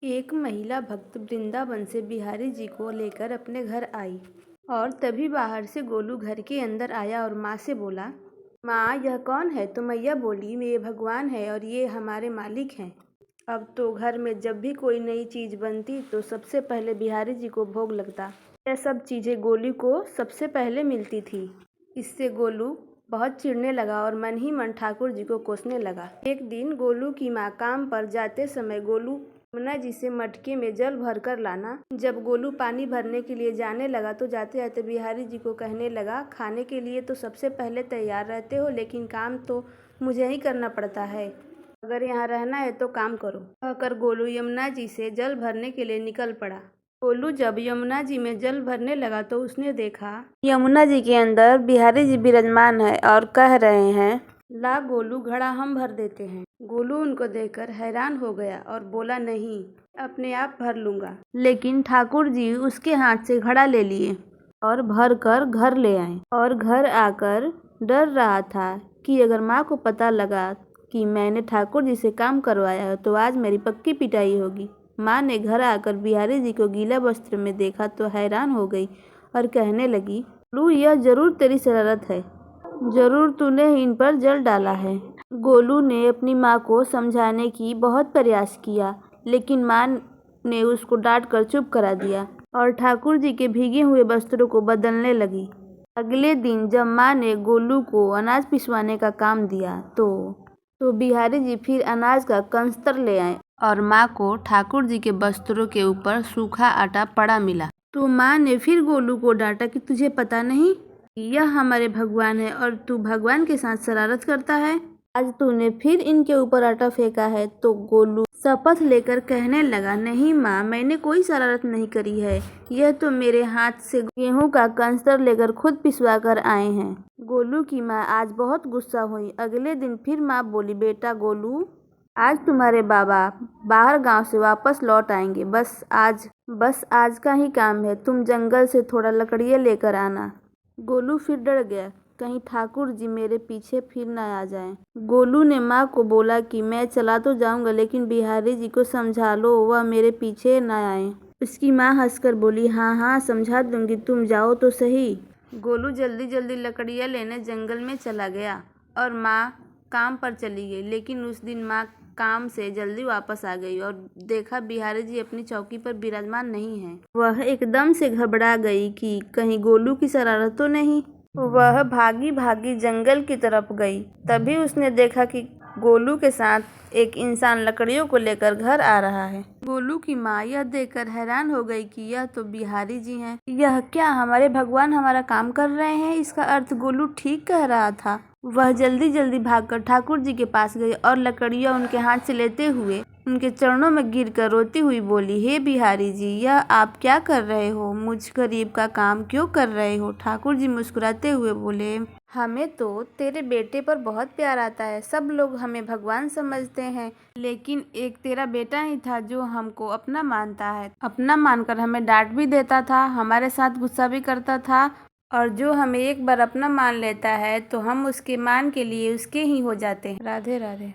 एक महिला भक्त वृंदावन से बिहारी जी को लेकर अपने घर आई और तभी बाहर से गोलू घर के अंदर आया और माँ से बोला, माँ यह कौन है? तो मैया बोली, ये भगवान है और ये हमारे मालिक हैं। अब तो घर में जब भी कोई नई चीज़ बनती तो सबसे पहले बिहारी जी को भोग लगता। यह सब चीज़ें गोलू को सबसे पहले मिलती थी। इससे गोलू बहुत चिढ़ने लगा और मन ही मन ठाकुर जी को कोसने लगा। एक दिन गोलू की माँ काम पर जाते समय गोलू यमुना जी से मटके में जल भर कर लाना। जब गोलू पानी भरने के लिए जाने लगा तो जाते जाते बिहारी जी को कहने लगा, खाने के लिए तो सबसे पहले तैयार रहते हो, लेकिन काम तो मुझे ही करना पड़ता है। अगर यहाँ रहना है तो काम करो। कहकर गोलू यमुना जी से जल भरने के लिए निकल पड़ा। गोलू जब यमुना जी में जल भरने लगा तो उसने देखा यमुना जी के अंदर बिहारी जी विराजमान है और कह रहे हैं, ला गोलू, घड़ा हम भर देते हैं। गोलू उनको देखकर हैरान हो गया और बोला, नहीं, अपने आप भर लूंगा। लेकिन ठाकुर जी उसके हाथ से घड़ा ले लिए और भर कर घर ले आए और घर आकर डर रहा था कि अगर माँ को पता लगा कि मैंने ठाकुर जी से काम करवाया है तो आज मेरी पक्की पिटाई होगी। माँ ने घर आकर बिहारी जी को गीला वस्त्र में देखा तो हैरान हो गई और कहने लगी, गोलू, यह जरूर तेरी शरारत है, जरूर तूने ही इन पर जल डाला है। गोलू ने अपनी माँ को समझाने की बहुत प्रयास किया, लेकिन माँ ने उसको डांट कर चुप करा दिया और ठाकुर जी के भीगे हुए वस्त्रों को बदलने लगी। अगले दिन जब माँ ने गोलू को अनाज पिसवाने का काम दिया तो बिहारी जी फिर अनाज का कंस्तर ले आए और माँ को ठाकुर जी के वस्त्रों के ऊपर सूखा आटा पड़ा मिला। तो माँ ने फिर गोलू को डांटा कि तुझे पता नहीं, यह हमारे भगवान है और तू भगवान के साथ शरारत करता है। आज तूने फिर इनके ऊपर आटा फेंका है। तो गोलू शपथ लेकर कहने लगा, नहीं माँ, मैंने कोई शरारत नहीं करी है, यह तो मेरे हाथ से गेहूं का कंस्तर लेकर खुद पिसवा कर आए हैं। गोलू की माँ आज बहुत गुस्सा हुई। अगले दिन फिर माँ बोली, बेटा गोलू, आज तुम्हारे बाबा बाहर गांव से वापस लौट आएंगे, बस आज का ही काम है, तुम जंगल से थोड़ा लकड़ियाँ लेकर आना। गोलू फिर डर गया, कहीं ठाकुर जी मेरे पीछे फिर न आ जाएं। गोलू ने माँ को बोला कि मैं चला तो जाऊंगा, लेकिन बिहारी जी को समझा लो, वह मेरे पीछे न आए। उसकी माँ हंसकर बोली, हाँ हाँ, समझा दूंगी, तुम जाओ तो सही। गोलू जल्दी जल्दी लकड़ियाँ लेने जंगल में चला गया और माँ काम पर चली गई। लेकिन उस दिन माँ काम से जल्दी वापस आ गई और देखा बिहारी जी अपनी चौकी पर विराजमान नहीं हैं। वह एकदम से घबरा गई कि कहीं गोलू की शरारत तो नहीं। वह भागी भागी जंगल की तरफ गई। तभी उसने देखा कि गोलू के साथ एक इंसान लकड़ियों को लेकर घर आ रहा है। गोलू की माँ यह देखकर हैरान हो गई कि यह तो बिहारी जी हैं। यह क्या, हमारे भगवान हमारा काम कर रहे हैं? इसका अर्थ गोलू ठीक कह रहा था। वह जल्दी जल्दी भागकर ठाकुर जी के पास गई और लकड़ियाँ उनके हाथ से लेते हुए उनके चरणों में गिरकर रोती हुई बोली, हे बिहारी जी, यह आप क्या कर रहे हो? मुझ गरीब का काम क्यों कर रहे हो? ठाकुर जी मुस्कुराते हुए बोले, हमें तो तेरे बेटे पर बहुत प्यार आता है। सब लोग हमें भगवान समझते हैं, लेकिन एक तेरा बेटा ही था जो हमको अपना मानता है। अपना मानकर हमें डांट भी देता था, हमारे साथ गुस्सा भी करता था, और जो हमें एक बार अपना मान लेता है तो हम उसके मान के लिए उसके ही हो जाते हैं। राधे राधे।